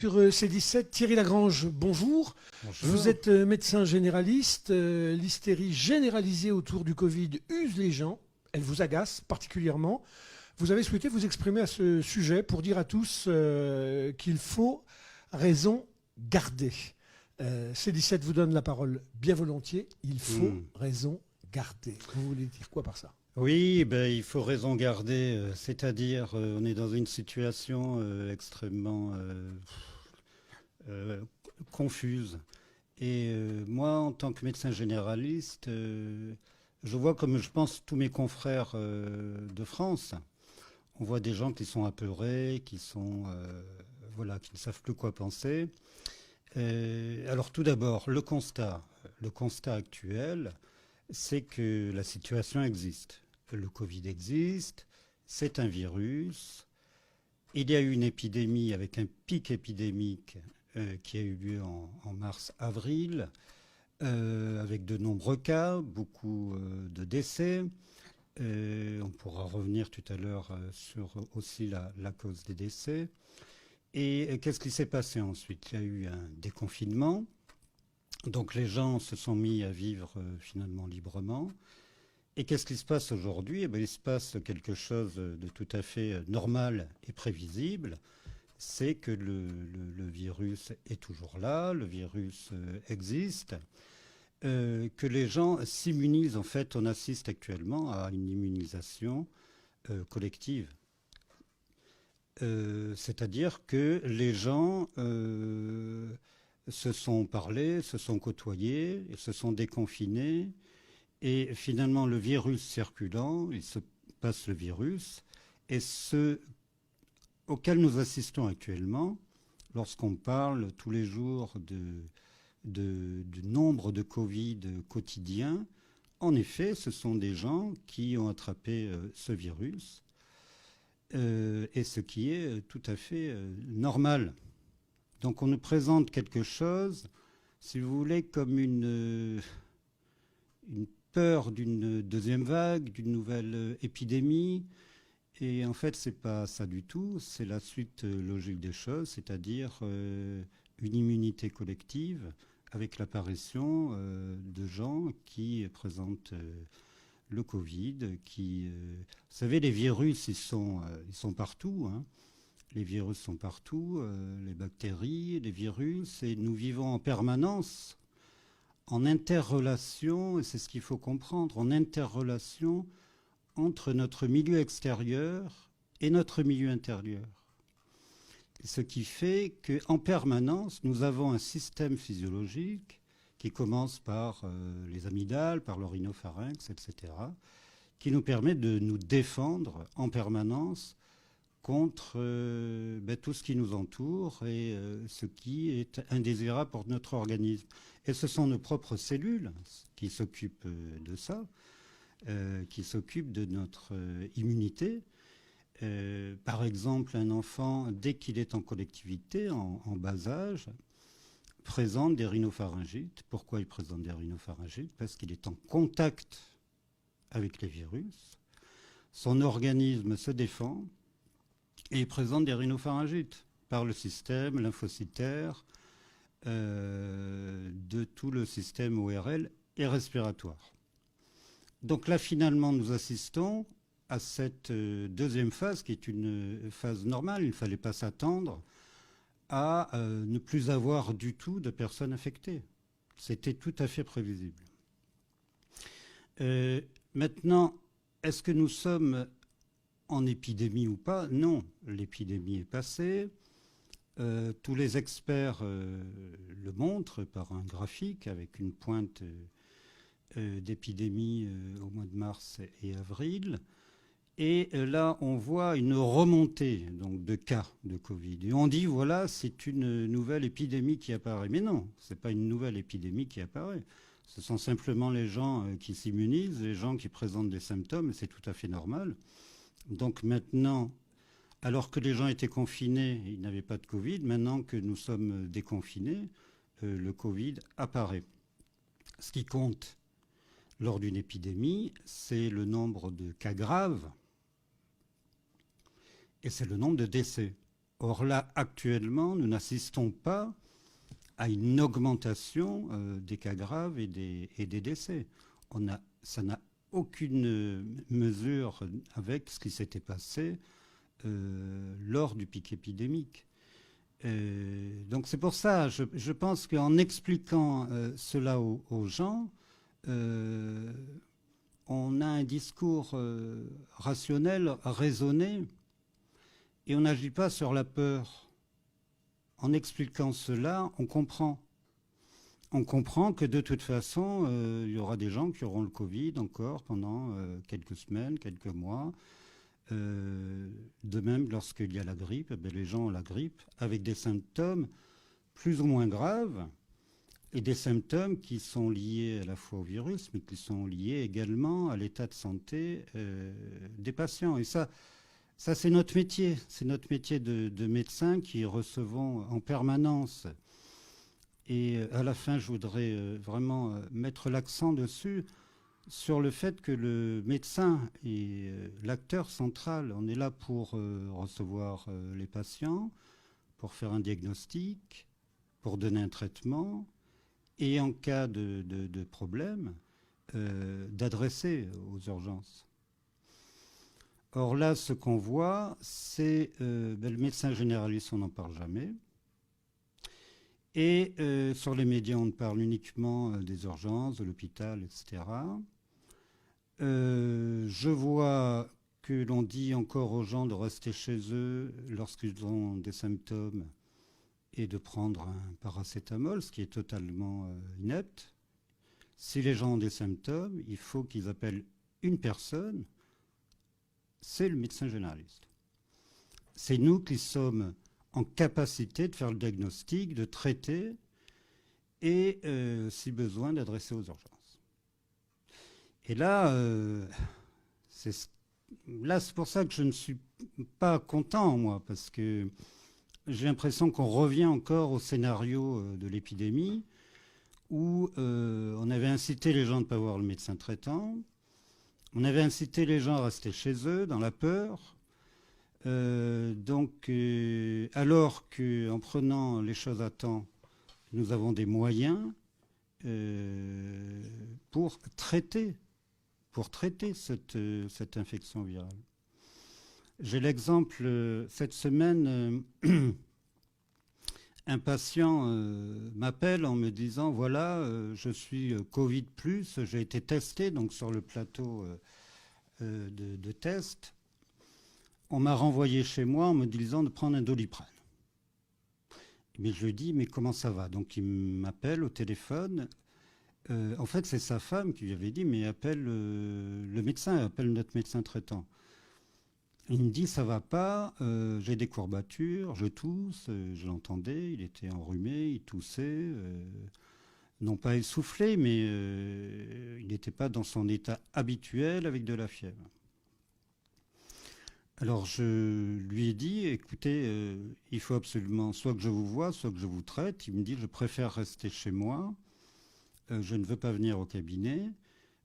Sur C17, Thierry Lagrange, bonjour. Bonjour. Vous êtes médecin généraliste. L'hystérie généralisée autour du Covid use les gens. Elle vous agace particulièrement. Vous avez souhaité vous exprimer à ce sujet pour dire à tous qu'il faut raison garder. C17 vous donne la parole bien volontiers. Il faut raison garder. Vous voulez dire quoi par ça ? Oui, il faut raison garder, c'est-à-dire on est dans une situation extrêmement confuse. Et moi, en tant que médecin généraliste, je vois comme je pense tous mes confrères de France, on voit des gens qui sont apeurés, qui sont qui ne savent plus quoi penser. Alors tout d'abord, le constat actuel, c'est que la situation existe. Le Covid existe, c'est un virus. Il y a eu une épidémie avec un pic épidémique qui a eu lieu en mars-avril, avec de nombreux cas, beaucoup de décès. On pourra revenir tout à l'heure sur aussi la cause des décès. Et qu'est-ce qui s'est passé ensuite ? Il y a eu un déconfinement. Donc les gens se sont mis à vivre finalement librement. Et qu'est-ce qui se passe aujourd'hui ? Il se passe quelque chose de tout à fait normal et prévisible. C'est que le virus est toujours là, le virus existe, que les gens s'immunisent. En fait, on assiste actuellement à une immunisation collective. C'est-à-dire que les gens se sont parlé, se sont côtoyés, se sont déconfinés. Et finalement, le virus circulant, il se passe le virus. Et ce auquel nous assistons actuellement, lorsqu'on parle tous les jours du nombre de Covid quotidiens, en effet, ce sont des gens qui ont attrapé ce virus. Et ce qui est tout à fait normal. Donc on nous présente quelque chose, si vous voulez, comme une peur d'une deuxième vague, d'une nouvelle épidémie. Et en fait, ce n'est pas ça du tout. C'est la suite logique des choses, c'est-à-dire une immunité collective avec l'apparition de gens qui présentent le Covid. Vous savez, les virus, ils sont partout. Hein. Les virus sont partout, les bactéries, les virus, et nous vivons en permanence en interrelation, et c'est ce qu'il faut comprendre, en interrelation entre notre milieu extérieur et notre milieu intérieur. Ce qui fait qu'en permanence, nous avons un système physiologique qui commence par les amygdales, par l'orinopharynx, etc., qui nous permet de nous défendre en permanence contre tout ce qui nous entoure et ce qui est indésirable pour notre organisme. Et ce sont nos propres cellules qui s'occupent de ça, qui s'occupent de notre immunité. Par exemple, un enfant, dès qu'il est en collectivité, en bas âge, présente des rhinopharyngites. Pourquoi il présente des rhinopharyngites ? Parce qu'il est en contact avec les virus. Son organisme se défend et il présente des rhinopharyngites par le système lymphocytaire de tout le système ORL et respiratoire. Donc là, finalement, nous assistons à cette deuxième phase qui est une phase normale. Il ne fallait pas s'attendre à ne plus avoir du tout de personnes infectées. C'était tout à fait prévisible. Maintenant, est-ce que nous sommes en épidémie ou pas ? Non, l'épidémie est passée. Tous les experts le montrent par un graphique avec une pointe d'épidémie au mois de mars et avril. Et là, on voit une remontée donc, de cas de Covid. Et on dit, voilà, c'est une nouvelle épidémie qui apparaît. Mais non, ce n'est pas une nouvelle épidémie qui apparaît. Ce sont simplement les gens qui s'immunisent, les gens qui présentent des symptômes, et c'est tout à fait normal. Donc maintenant, alors que les gens étaient confinés, ils n'avaient pas de Covid, maintenant que nous sommes déconfinés, le Covid apparaît. Ce qui compte lors d'une épidémie, c'est le nombre de cas graves et c'est le nombre de décès. Or là, actuellement, nous n'assistons pas à une augmentation des cas graves et des décès. Ça n'a aucune mesure avec ce qui s'était passé lors du pic épidémique. Donc c'est pour ça, je pense qu'en expliquant cela aux gens, on a un discours rationnel, raisonné, et on n'agit pas sur la peur. En expliquant cela, on comprend. On comprend que de toute façon, il y aura des gens qui auront le Covid encore pendant quelques semaines, quelques mois. De même, lorsqu'il y a la grippe, les gens ont la grippe avec des symptômes plus ou moins graves et des symptômes qui sont liés à la fois au virus, mais qui sont liés également à l'état de santé des patients. Et ça c'est notre métier. C'est notre métier de médecin qui recevons en permanence. Et à la fin, je voudrais vraiment mettre l'accent dessus, sur le fait que le médecin est l'acteur central. On est là pour recevoir les patients, pour faire un diagnostic, pour donner un traitement, et en cas de problème, d'adresser aux urgences. Or là, ce qu'on voit, c'est le médecin généraliste, on n'en parle jamais. Et sur les médias, on parle uniquement des urgences, de l'hôpital, etc. Je vois que l'on dit encore aux gens de rester chez eux lorsqu'ils ont des symptômes et de prendre un paracétamol, ce qui est totalement inepte. Si les gens ont des symptômes, il faut qu'ils appellent une personne, c'est le médecin généraliste. C'est nous qui sommes en capacité de faire le diagnostic, de traiter et, si besoin, d'adresser aux urgences. Et là, c'est pour ça que je ne suis pas content, moi, parce que j'ai l'impression qu'on revient encore au scénario de l'épidémie où on avait incité les gens à ne pas voir le médecin traitant, on avait incité les gens à rester chez eux dans la peur. Alors qu'en prenant les choses à temps, nous avons des moyens pour traiter cette infection virale. J'ai l'exemple, cette semaine, un patient m'appelle en me disant, voilà, je suis Covid+, j'ai été testé donc sur le plateau de test. On m'a renvoyé chez moi en me disant de prendre un Doliprane. Mais je lui dis, mais comment ça va? Donc il m'appelle au téléphone. En fait, c'est sa femme qui lui avait dit, mais appelle le médecin, appelle notre médecin traitant. Il me dit, ça va pas, j'ai des courbatures, je tousse, je l'entendais, il était enrhumé, il toussait, non pas essoufflé, mais il n'était pas dans son état habituel avec de la fièvre. Alors je lui ai dit, écoutez, il faut absolument soit que je vous voie, soit que je vous traite. Il me dit, je préfère rester chez moi, je ne veux pas venir au cabinet.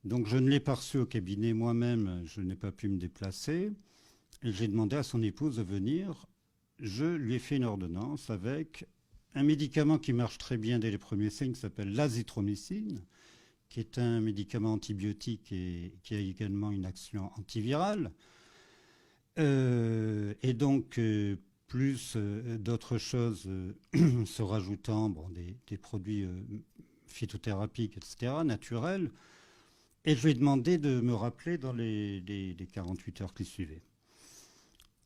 Donc je ne l'ai pas reçu au cabinet moi-même, je n'ai pas pu me déplacer. Et j'ai demandé à son épouse de venir. Je lui ai fait une ordonnance avec un médicament qui marche très bien dès les premiers signes, qui s'appelle l'azithromycine, qui est un médicament antibiotique et qui a également une action antivirale. Et donc, plus d'autres choses se rajoutant, des produits phytothérapiques, etc., naturels. Et je lui ai demandé de me rappeler dans les 48 heures qui suivaient.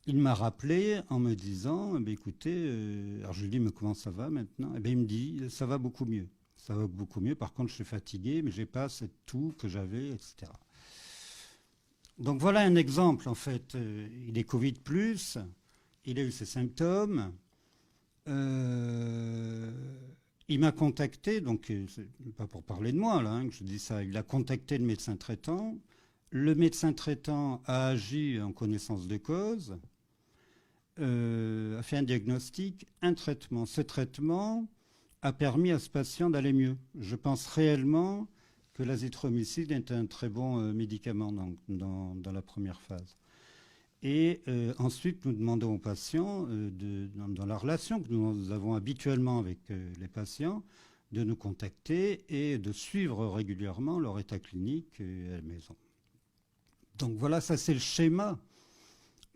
Il m'a rappelé en me disant, écoutez, alors je lui ai dit, mais comment ça va maintenant? Et il me dit, ça va beaucoup mieux. Ça va beaucoup mieux, par contre je suis fatigué, mais je n'ai pas cette toux que j'avais, etc. Donc voilà un exemple, en fait. Il est Covid+, il a eu ses symptômes. Il m'a contacté, donc c'est pas pour parler de moi là, que je dis ça, il a contacté le médecin traitant. Le médecin traitant a agi en connaissance de cause, a fait un diagnostic, un traitement. Ce traitement a permis à ce patient d'aller mieux. Je pense réellement que l'azithromycine est un très bon médicament dans la première phase. Et ensuite, nous demandons aux patients, dans la relation que nous avons habituellement avec les patients, de nous contacter et de suivre régulièrement leur état clinique à la maison. Donc voilà, ça c'est le schéma.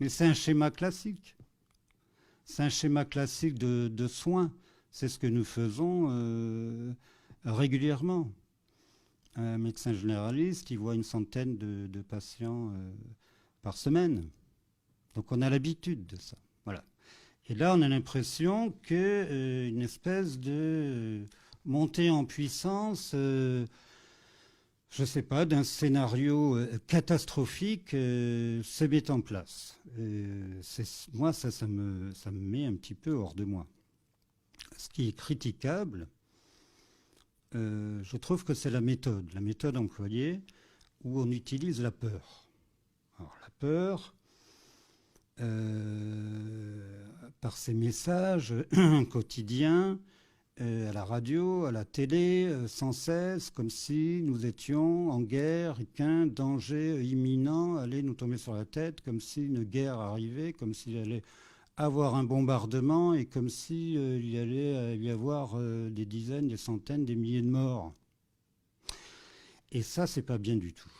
Mais c'est un schéma classique. C'est un schéma classique de soins. C'est ce que nous faisons régulièrement. Un médecin généraliste, il voit une centaine de patients par semaine. Donc on a l'habitude de ça. Voilà. Et là, on a l'impression qu'une espèce de montée en puissance, je ne sais pas, d'un scénario catastrophique se met en place. Moi, ça me met un petit peu hors de moi. Ce qui est critiquable, je trouve que c'est la méthode employée, où on utilise la peur. Alors la peur, par ces messages quotidiens, à la radio, à la télé, sans cesse, comme si nous étions en guerre et qu'un danger imminent allait nous tomber sur la tête, comme si une guerre arrivait, comme s'il allait avoir un bombardement et comme s'il y allait y avoir des dizaines, des centaines, des milliers de morts. Et ça, c'est pas bien du tout.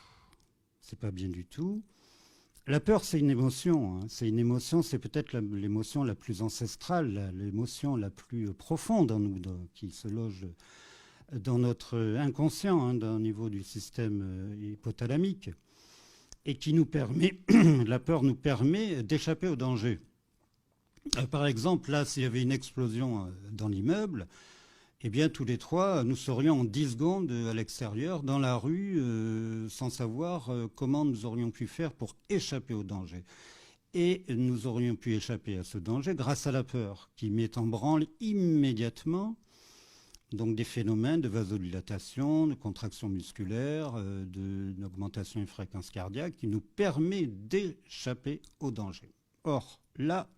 C'est pas bien du tout. La peur, c'est une émotion. Hein. C'est une émotion, c'est peut-être l'émotion la plus ancestrale, l'émotion la plus profonde en nous, qui se loge dans notre inconscient, hein, au niveau du système hypothalamique, et qui nous permet, la peur nous permet d'échapper au danger. Par exemple, là, s'il y avait une explosion dans l'immeuble, eh bien, tous les trois, nous serions en 10 secondes à l'extérieur, dans la rue, sans savoir comment nous aurions pu faire pour échapper au danger. Et nous aurions pu échapper à ce danger grâce à la peur, qui met en branle immédiatement donc des phénomènes de vasodilatation, de contraction musculaire, d'augmentation des fréquences cardiaques, qui nous permet d'échapper au danger. Or, là,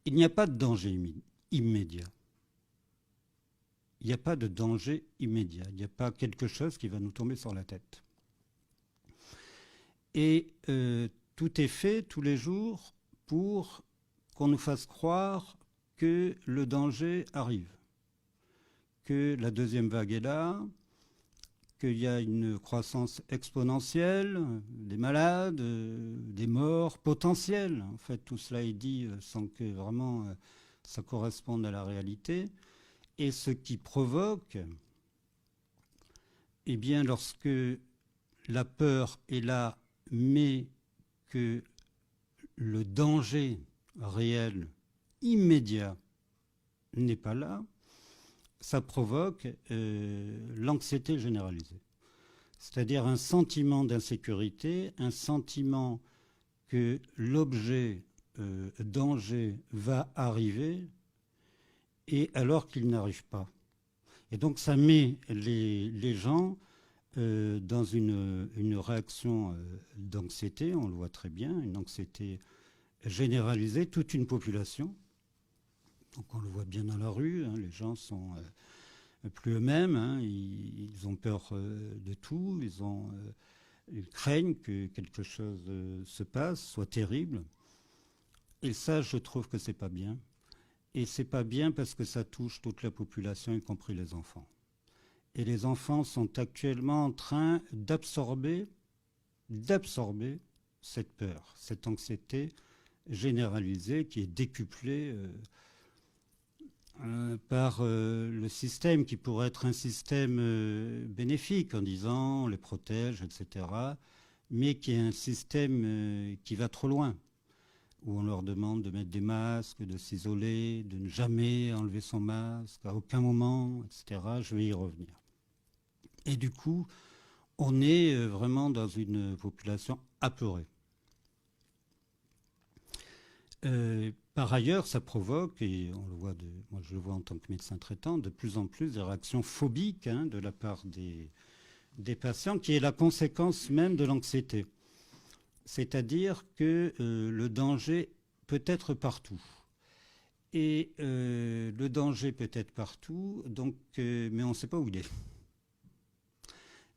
il n'y a pas de danger immédiat. Il n'y a pas de danger immédiat. Il n'y a pas quelque chose qui va nous tomber sur la tête. Et tout est fait tous les jours pour qu'on nous fasse croire que le danger arrive, que la deuxième vague est là, qu'il y a une croissance exponentielle, des malades, des morts potentiels. En fait, tout cela est dit sans que vraiment ça corresponde à la réalité. Et ce qui provoque, eh bien, lorsque la peur est là, mais que le danger réel, immédiat, n'est pas là, ça provoque l'anxiété généralisée. C'est-à-dire un sentiment d'insécurité, un sentiment que l'objet danger va arriver, et alors qu'il n'arrive pas. Et donc ça met les gens dans une réaction d'anxiété, on le voit très bien, une anxiété généralisée, toute une population. Donc on le voit bien dans la rue, hein, les gens sont plus eux-mêmes, hein, ils ont peur de tout, ils craignent que quelque chose se passe, soit terrible. Et ça, je trouve que c'est pas bien. Et c'est pas bien parce que ça touche toute la population, y compris les enfants. Et les enfants sont actuellement en train d'absorber cette peur, cette anxiété généralisée qui est décuplée par le système qui pourrait être un système bénéfique en disant on les protège, etc., mais qui est un système qui va trop loin, où on leur demande de mettre des masques, de s'isoler, de ne jamais enlever son masque, à aucun moment, etc. Je vais y revenir. Et du coup, on est vraiment dans une population apeurée. Par ailleurs, ça provoque, et on le voit moi je le vois en tant que médecin traitant, de plus en plus des réactions phobiques hein, de la part des patients, qui est la conséquence même de l'anxiété. C'est-à-dire que le danger peut être partout. Et le danger peut être partout, donc, mais on ne sait pas où il est.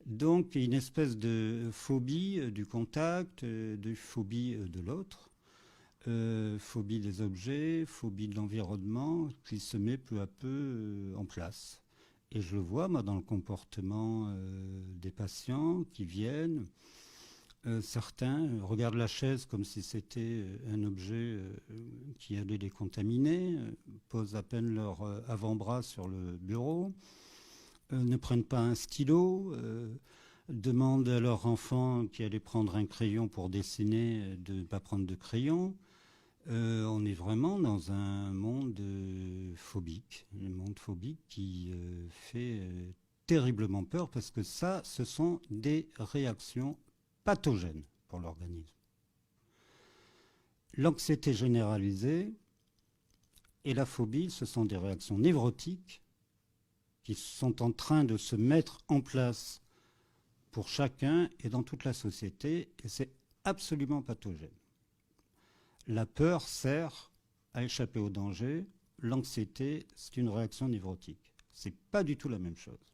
Donc une espèce de phobie du contact, de phobie de l'autre, phobie des objets, phobie de l'environnement qui se met peu à peu en place. Et je le vois, moi, dans le comportement des patients qui viennent. Certains regardent la chaise comme si c'était un objet qui allait les contaminer, posent à peine leur avant-bras sur le bureau, ne prennent pas un stylo, demandent à leur enfant qui allait prendre un crayon pour dessiner de ne pas prendre de crayon. On est vraiment dans un monde phobique qui fait terriblement peur parce que ça, ce sont des réactions pathogènes pour l'organisme. L'anxiété généralisée et la phobie, ce sont des réactions névrotiques qui sont en train de se mettre en place pour chacun et dans toute la société, et c'est absolument pathogène. La peur sert à échapper au danger, l'anxiété, c'est une réaction névrotique. C'est pas du tout la même chose.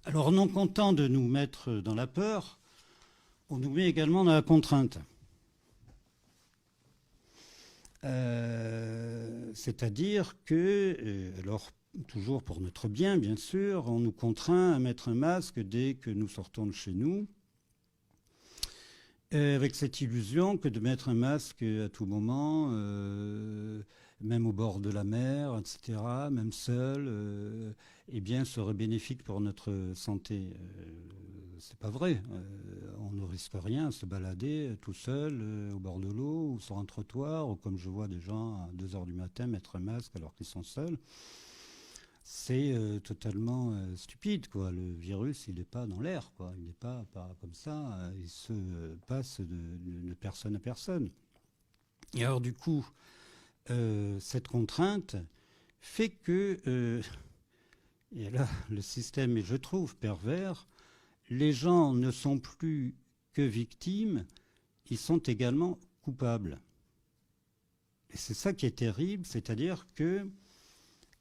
Alors, non content de nous mettre dans la peur, on nous met également dans la contrainte. C'est-à-dire que, alors toujours pour notre bien, bien sûr, on nous contraint à mettre un masque dès que nous sortons de chez nous, avec cette illusion que de mettre un masque à tout moment, même au bord de la mer, etc., même seul, eh bien, serait bénéfique pour notre santé. C'est pas vrai. On ne risque rien à se balader tout seul au bord de l'eau ou sur un trottoir, ou comme je vois des gens à 2 heures du matin mettre un masque alors qu'ils sont seuls. C'est totalement stupide, quoi. Le virus, il n'est pas dans l'air, quoi. Il n'est pas comme ça. Il se passe de personne à personne. Et alors, du coup, cette contrainte fait que, et là, le système est, je trouve, pervers. Les gens ne sont plus que victimes, ils sont également coupables. Et c'est ça qui est terrible, c'est-à-dire que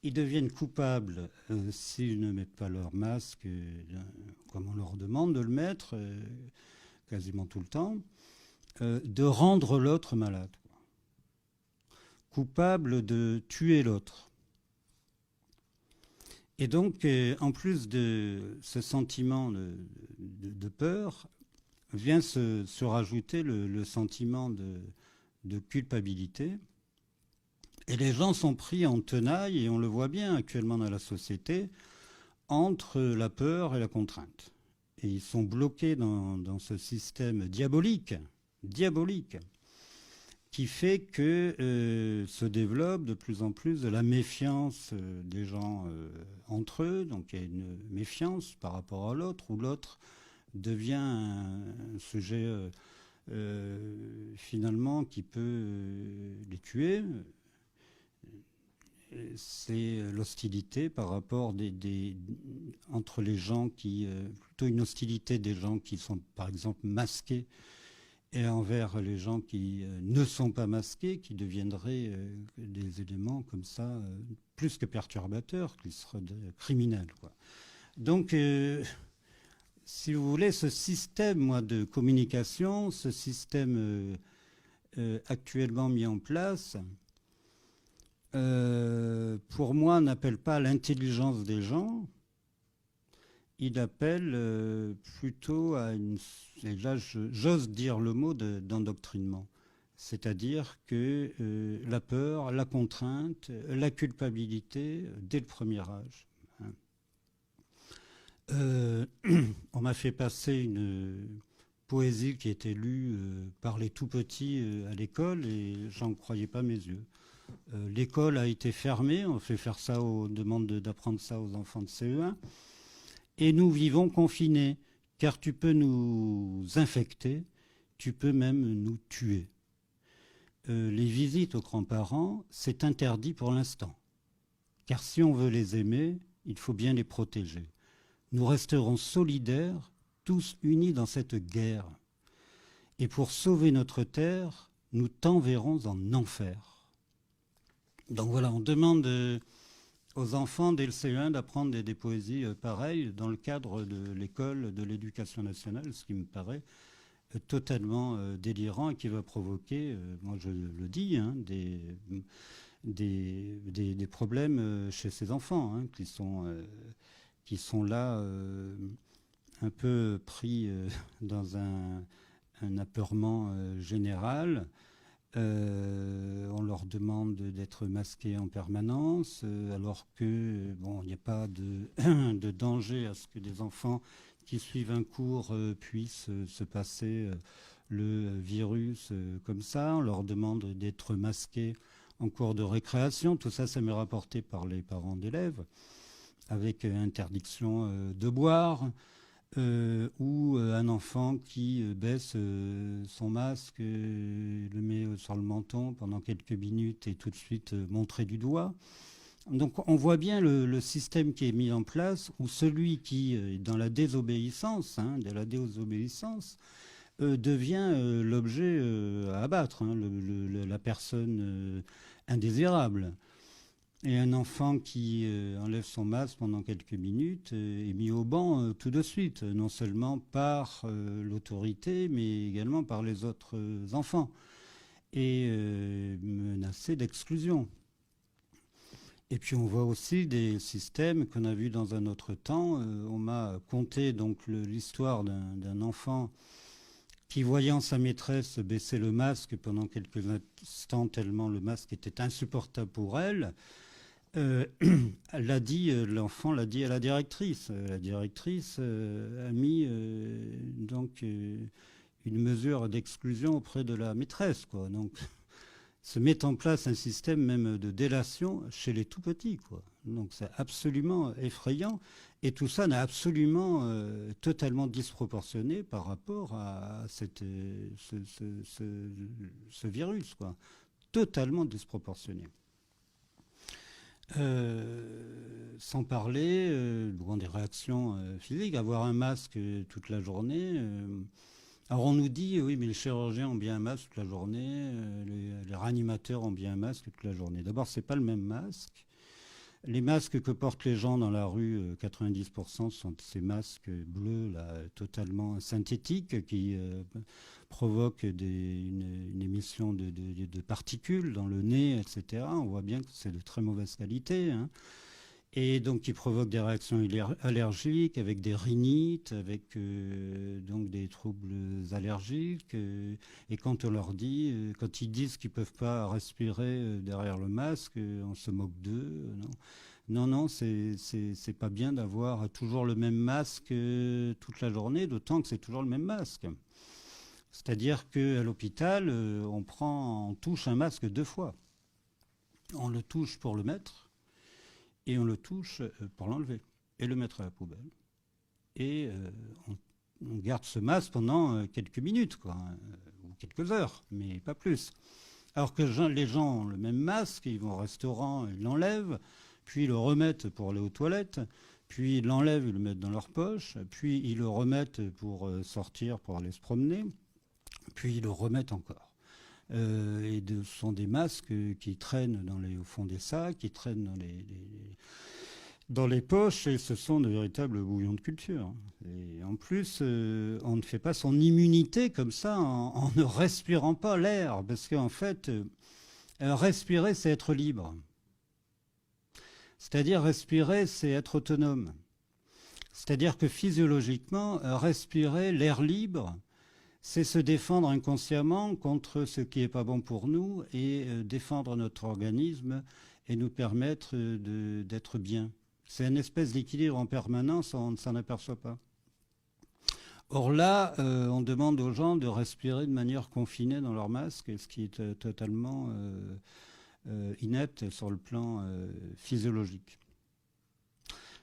ils deviennent coupables s'ils ne mettent pas leur masque, comme on leur demande de le mettre quasiment tout le temps, de rendre l'autre malade. Coupables de tuer l'autre. Et donc, en plus de ce sentiment de peur, vient se rajouter le sentiment de culpabilité. Et les gens sont pris en tenaille, et on le voit bien actuellement dans la société, entre la peur et la contrainte. Et ils sont bloqués dans ce système diabolique, qui fait que se développe de plus en plus de la méfiance des gens entre eux. Donc il y a une méfiance par rapport à l'autre, où l'autre devient un sujet finalement qui peut les tuer. C'est l'hostilité par rapport entre les gens plutôt une hostilité des gens qui sont par exemple masqués et envers les gens qui ne sont pas masqués, qui deviendraient des éléments comme ça, plus que perturbateurs, qui seraient criminels, quoi. Donc, si vous voulez, ce système de communication, ce système actuellement mis en place, pour moi, n'appelle pas l'intelligence des gens, il appelle plutôt à et là j'ose dire le mot d'endoctrinement. C'est-à-dire que la peur, la contrainte, la culpabilité, dès le premier âge. On m'a fait passer une poésie qui était lue par les tout-petits à l'école et j'en croyais pas mes yeux. L'école a été fermée, on fait faire ça, on demande d'apprendre ça aux enfants de CE1, et nous vivons confinés, car tu peux nous infecter, tu peux même nous tuer. Les visites aux grands-parents, c'est interdit pour l'instant, car si on veut les aimer, il faut bien les protéger. Nous resterons solidaires, tous unis dans cette guerre, et pour sauver notre terre, nous t'enverrons en enfer. Donc voilà, on demande aux enfants dès le CE1 d'apprendre des poésies pareilles dans le cadre de l'école de l'éducation nationale, ce qui me paraît totalement délirant et qui va provoquer, moi je le dis, hein, des problèmes chez ces enfants, hein, qui sont là un peu pris dans un apeurement général. On leur demande d'être masqués en permanence, alors que bon, il n'y a pas de danger à ce que des enfants qui suivent un cours puissent se passer le virus comme ça. On leur demande d'être masqués en cours de récréation. Tout ça, ça m'est rapporté par les parents d'élèves, avec interdiction de boire. Ou un enfant qui baisse son masque, le met sur le menton pendant quelques minutes et tout de suite montré du doigt. Donc on voit bien le système qui est mis en place, où celui qui est dans la désobéissance, devient l'objet à abattre, hein, la personne indésirable. Et un enfant qui enlève son masque pendant quelques minutes est mis au banc tout de suite, non seulement par l'autorité, mais également par les autres enfants, et menacé d'exclusion. Et puis on voit aussi des systèmes qu'on a vus dans un autre temps. On m'a conté donc l'histoire d'un enfant qui, voyant sa maîtresse baisser le masque pendant quelques instants, tellement le masque était insupportable pour elle, l'enfant l'a dit à la directrice. La directrice a mis donc une mesure d'exclusion auprès de la maîtresse, quoi. Donc se met en place un système même de délation chez les tout petits, quoi. Donc c'est absolument effrayant, et tout ça n'est absolument totalement disproportionné par rapport à ce virus, quoi. Totalement disproportionné. Sans parler des réactions physiques, avoir un masque toute la journée. Alors on nous dit, oui, mais les chirurgiens ont bien un masque toute la journée, les réanimateurs ont bien un masque toute la journée. D'abord, c'est pas le même masque. Les masques que portent les gens dans la rue, 90% sont ces masques bleus, là, totalement synthétiques, qui provoquent une émission de particules dans le nez, etc. On voit bien que c'est de très mauvaise qualité, hein. Et donc qui provoquent des réactions allergiques, avec des rhinites, avec donc des troubles allergiques. Et quand on leur dit, quand ils disent qu'ils ne peuvent pas respirer derrière le masque, on se moque d'eux. Non, c'est pas bien d'avoir toujours le même masque toute la journée, d'autant que c'est toujours le même masque. C'est-à-dire qu'à l'hôpital, on touche un masque 2 fois. On le touche pour le mettre, et on le touche pour l'enlever et le mettre à la poubelle. Et on garde ce masque pendant quelques minutes, quoi, ou quelques heures, mais pas plus. Alors que les gens ont le même masque, ils vont au restaurant, ils l'enlèvent, puis ils le remettent pour aller aux toilettes, puis ils l'enlèvent, ils le mettent dans leur poche, puis ils le remettent pour sortir, pour aller se promener, puis ils le remettent encore. Et ce sont des masques qui traînent au fond des sacs, qui traînent dans les poches, et ce sont de véritables bouillons de culture. Et en plus, on ne fait pas son immunité comme ça en ne respirant pas l'air, parce qu'en fait, respirer, c'est être libre. C'est-à-dire respirer, c'est être autonome. C'est-à-dire que physiologiquement, respirer l'air libre, c'est se défendre inconsciemment contre ce qui n'est pas bon pour nous, et défendre notre organisme et nous permettre d'être bien. C'est une espèce d'équilibre en permanence, on ne s'en aperçoit pas. Or là, on demande aux gens de respirer de manière confinée dans leur masque, ce qui est totalement inepte sur le plan physiologique.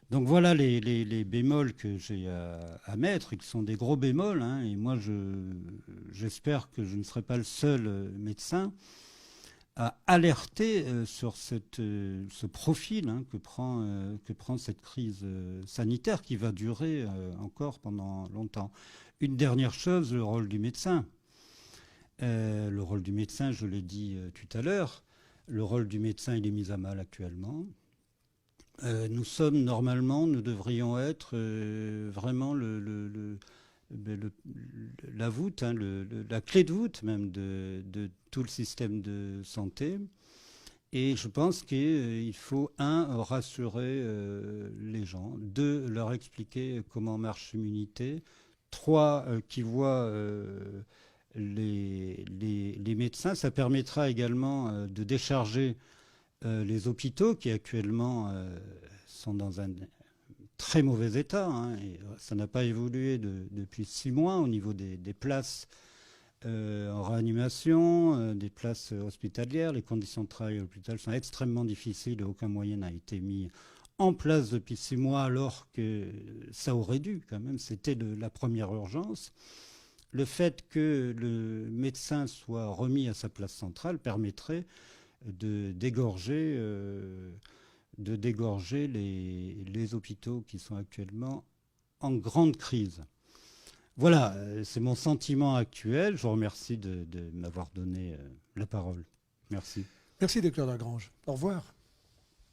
Donc voilà les bémols que j'ai à mettre, et qui sont des gros bémols, hein, et moi j'espère que je ne serai pas le seul médecin à alerter sur ce profil, hein, que prend cette crise sanitaire, qui va durer encore pendant longtemps. Une dernière chose, le rôle du médecin. Le rôle du médecin, je l'ai dit tout à l'heure, le rôle du médecin, il est mis à mal actuellement. Nous devrions être vraiment la voûte, hein, la clé de voûte même de tout le système de santé. Et je pense qu'il faut, rassurer les gens, 2, leur expliquer comment marche l'immunité, 3, qu'ils voient les médecins. Ça permettra également de décharger les hôpitaux qui actuellement sont dans un très mauvais état, hein, et ça n'a pas évolué depuis 6 mois au niveau des places en réanimation, des places hospitalières. Les conditions de travail à l'hôpital sont extrêmement difficiles et aucun moyen n'a été mis en place depuis 6 mois alors que ça aurait dû quand même. C'était la première urgence. Le fait que le médecin soit remis à sa place centrale permettrait de dégorger les hôpitaux qui sont actuellement en grande crise. Voilà, c'est mon sentiment actuel. Je vous remercie de m'avoir donné la parole. Merci. Merci, docteur Lagrange. Au revoir.